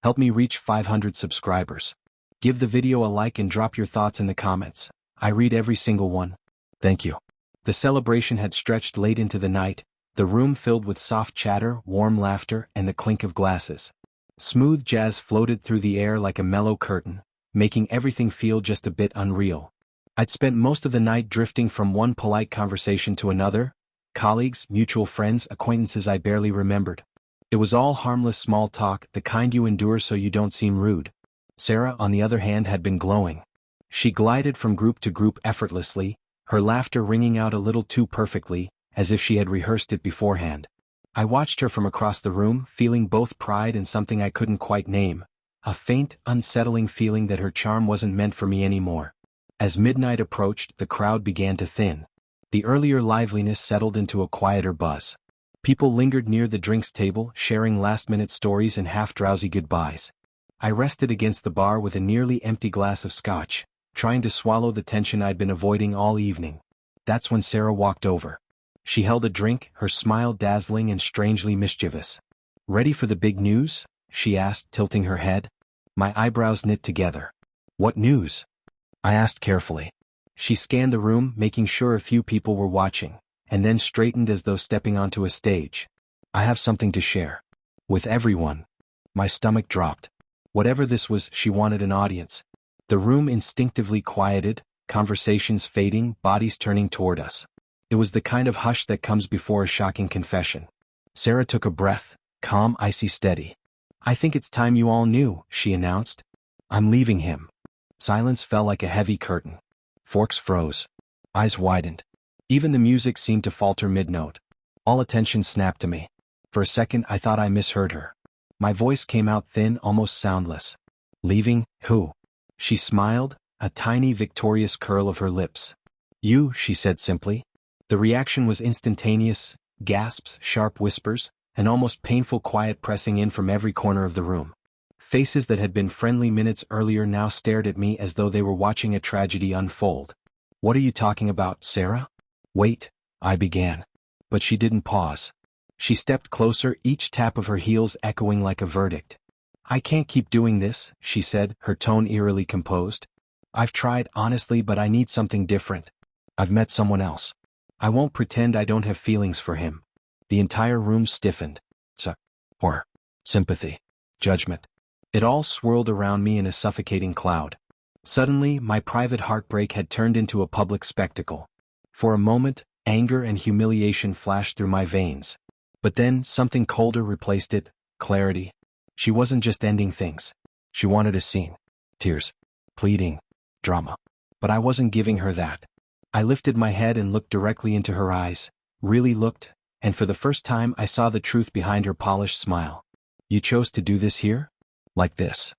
Help me reach 500 subscribers. Give the video a like and drop your thoughts in the comments. I read every single one. Thank you. The celebration had stretched late into the night, the room filled with soft chatter, warm laughter, and the clink of glasses. Smooth jazz floated through the air like a mellow curtain, making everything feel just a bit unreal. I'd spent most of the night drifting from one polite conversation to another, colleagues, mutual friends, acquaintances I barely remembered. It was all harmless small talk, the kind you endure so you don't seem rude. Sarah, on the other hand, had been glowing. She glided from group to group effortlessly, her laughter ringing out a little too perfectly, as if she had rehearsed it beforehand. I watched her from across the room, feeling both pride and something I couldn't quite name, a faint, unsettling feeling that her charm wasn't meant for me anymore. As midnight approached, the crowd began to thin. The earlier liveliness settled into a quieter buzz. People lingered near the drinks table, sharing last-minute stories and half-drowsy goodbyes. I rested against the bar with a nearly empty glass of scotch, trying to swallow the tension I'd been avoiding all evening. That's when Sarah walked over. She held a drink, her smile dazzling and strangely mischievous. "Ready for the big news?" she asked, tilting her head. My eyebrows knit together. "What news?" I asked carefully. She scanned the room, making sure a few people were watching, and then straightened as though stepping onto a stage. "I have something to share. With everyone." My stomach dropped. Whatever this was, she wanted an audience. The room instinctively quieted, conversations fading, bodies turning toward us. It was the kind of hush that comes before a shocking confession. Sarah took a breath, calm, icy steady. "I think it's time you all knew," she announced. "I'm leaving him." Silence fell like a heavy curtain. Forks froze. Eyes widened. Even the music seemed to falter mid-note. All attention snapped to me. For a second I thought I misheard her. My voice came out thin, almost soundless. "Leaving? Who?" She smiled, a tiny victorious curl of her lips. "You," she said simply. The reaction was instantaneous, gasps, sharp whispers, an almost painful quiet pressing in from every corner of the room. Faces that had been friendly minutes earlier now stared at me as though they were watching a tragedy unfold. "What are you talking about, Sarah?" "Wait," I began. But she didn't pause. She stepped closer, each tap of her heels echoing like a verdict. "I can't keep doing this," she said, her tone eerily composed. "I've tried, honestly, but I need something different. I've met someone else. I won't pretend I don't have feelings for him." The entire room stiffened. Horror, sympathy, judgment. It all swirled around me in a suffocating cloud. Suddenly, my private heartbreak had turned into a public spectacle. For a moment, anger and humiliation flashed through my veins. But then, something colder replaced it, clarity. She wasn't just ending things. She wanted a scene. Tears. Pleading. Drama. But I wasn't giving her that. I lifted my head and looked directly into her eyes, really looked, and for the first time I saw the truth behind her polished smile. "You chose to do this here? Like this?"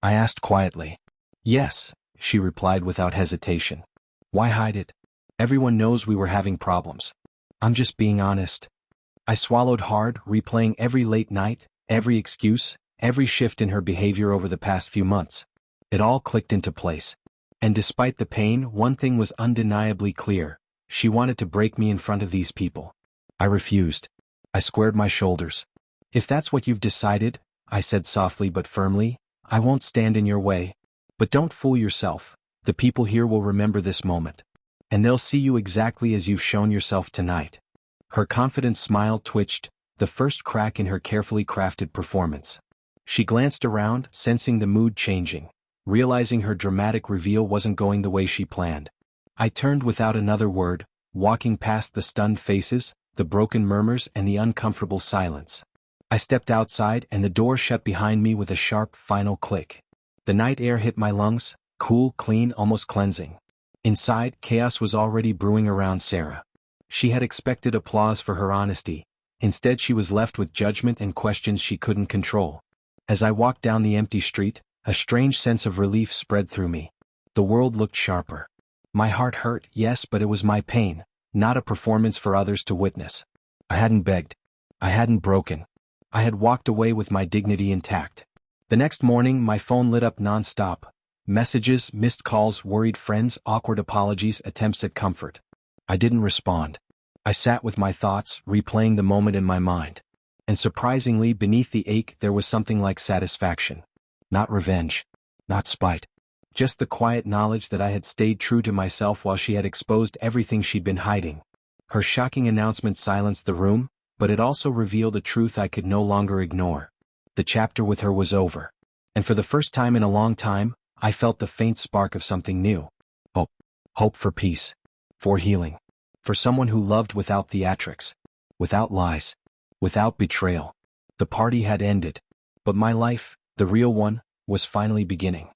I asked quietly. "Yes," she replied without hesitation. "Why hide it? Everyone knows we were having problems. I'm just being honest." I swallowed hard, replaying every late night, every excuse, every shift in her behavior over the past few months. It all clicked into place. And despite the pain, one thing was undeniably clear. She wanted to break me in front of these people. I refused. I squared my shoulders. "If that's what you've decided," I said softly but firmly, "I won't stand in your way. But don't fool yourself. The people here will remember this moment. And they'll see you exactly as you've shown yourself tonight." Her confident smile twitched, the first crack in her carefully crafted performance. She glanced around, sensing the mood changing, realizing her dramatic reveal wasn't going the way she planned. I turned without another word, walking past the stunned faces, the broken murmurs, and the uncomfortable silence. I stepped outside, and the door shut behind me with a sharp, final click. The night air hit my lungs, cool, clean, almost cleansing. Inside, chaos was already brewing around Sarah. She had expected applause for her honesty. Instead, she was left with judgment and questions she couldn't control. As I walked down the empty street, a strange sense of relief spread through me. The world looked sharper. My heart hurt, yes, but it was my pain, not a performance for others to witness. I hadn't begged. I hadn't broken. I had walked away with my dignity intact. The next morning, my phone lit up non-stop. Messages, missed calls, worried friends, awkward apologies, attempts at comfort. I didn't respond. I sat with my thoughts, replaying the moment in my mind. And surprisingly, beneath the ache there was something like satisfaction. Not revenge. Not spite. Just the quiet knowledge that I had stayed true to myself while she had exposed everything she'd been hiding. Her shocking announcement silenced the room, but it also revealed a truth I could no longer ignore. The chapter with her was over. And for the first time in a long time, I felt the faint spark of something new. Hope. Hope for peace. For healing. For someone who loved without theatrics. Without lies. Without betrayal. The party had ended. But my life, the real one, was finally beginning.